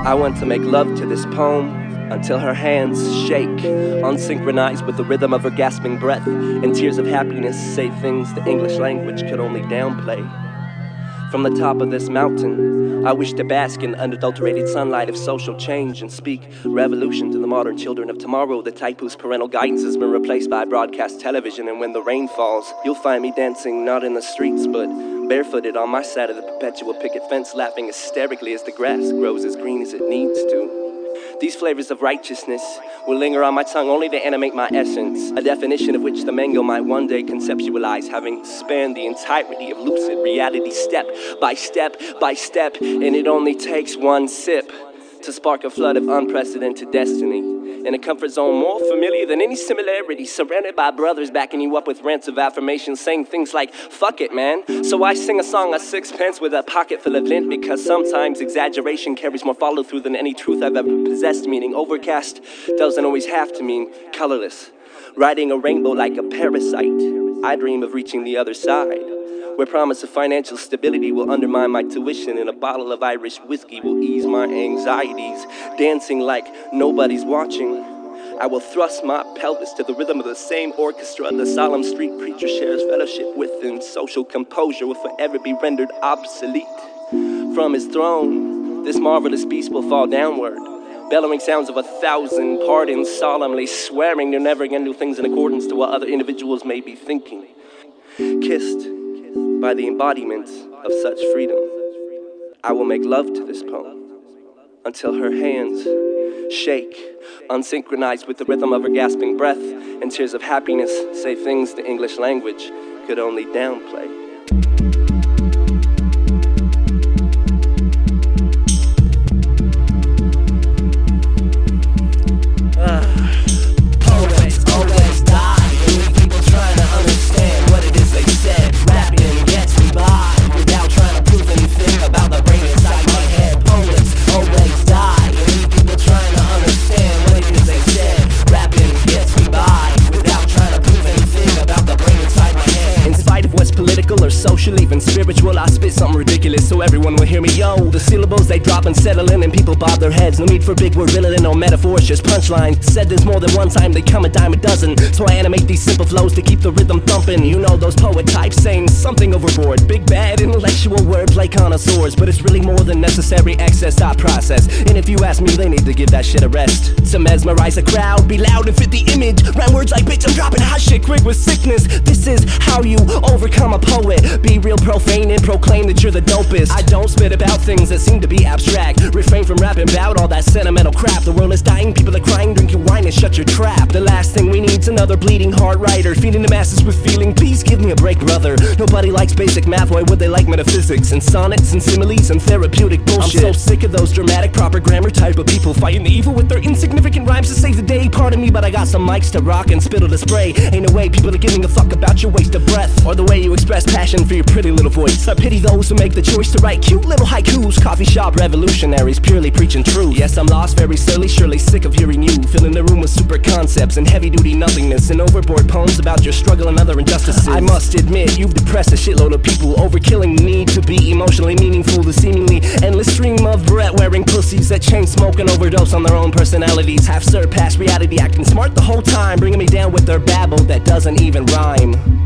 I want to make love to this poem until her hands shake, unsynchronized with the rhythm of her gasping breath, and tears of happiness say things the English language could only downplay. From the top of this mountain, I wish to bask in unadulterated sunlight of social change and speak revolution to the modern children of tomorrow, the type whose parental guidance has been replaced by broadcast television. And when the rain falls, you'll find me dancing not in the streets, but barefooted on my side of the perpetual picket fence, laughing hysterically as the grass grows as green as it needs to. These flavors of righteousness will linger on my tongue only to animate my essence, a definition of which the mango might one day conceptualize, having spanned the entirety of lucid reality step by step by step, and it only takes one sip to spark a flood of unprecedented destiny. In a comfort zone more familiar than any similarity, surrounded by brothers backing you up with rants of affirmation, saying things like, fuck it, man. So I sing a song of sixpence with a pocket full of lint, because sometimes exaggeration carries more follow-through than any truth I've ever possessed, meaning overcast doesn't always have to mean colorless. Riding a rainbow like a parasite, I dream of reaching the other side, where promise of financial stability will undermine my tuition, and a bottle of Irish whiskey will ease my anxieties. Dancing like nobody's watching, I will thrust my pelvis to the rhythm of the same orchestra the solemn street preacher shares fellowship with, and social composure will forever be rendered obsolete. From his throne, this marvelous beast will fall downward, bellowing sounds of 1,000 pardons, solemnly swearing to never again do things in accordance to what other individuals may be thinking. Kissed by the embodiment of such freedom, I will make love to this poem until her hands shake, unsynchronized with the rhythm of her gasping breath, and tears of happiness say things the English language could only downplay. Or social, even spiritual, I spit something ridiculous so everyone will hear me. Yo, the syllables they drop and settle in, and people bob their heads. No need for big word riddling, no metaphors, just punchlines. Said this more than one time, they come a dime a dozen. So I animate these simple flows to keep the rhythm thumping. You know those poet types saying something overboard, big bad intellectual wordplay connoisseurs, but it's really more than necessary excess I process. And if you ask me, they need to give that shit a rest. To mesmerize a crowd, be loud and fit the image. Rhyme words like bitch, I'm dropping hot shit quick with sickness. This is how you overcome a poet. Be real profane and proclaim that you're the dopest. I don't spit about things that seem to be abstract. Refrain from rapping about all that sentimental crap. The world is dying, people are crying, drink your wine and shut your trap. The last thing we need's another bleeding heart writer, feeding the masses with feeling. Please give me a break, brother. Nobody likes basic math, why would they like metaphysics and sonnets and similes and therapeutic bullshit? I'm so sick of those dramatic, proper grammar type of people fighting the evil with their insignificant rhymes to save the day. Pardon me, but I got some mics to rock and spittle to spray. Ain't no way people are giving a fuck about your waste of breath or the way you express passion for your pretty little voice. I pity those who make the choice to write cute little haikus. Coffee shop revolutionaries purely preaching truth. Yes, I'm lost, very surely sick of hearing you filling the room with super concepts and heavy-duty nothingness and overboard poems about your struggle and other injustices. I must admit, you've depressed a shitload of people, overkilling the need to be emotionally meaningful. The seemingly endless stream of Brett-wearing pussies that chain smoke and overdose on their own personalities have surpassed reality, acting smart the whole time, bringing me down with their babble that doesn't even rhyme.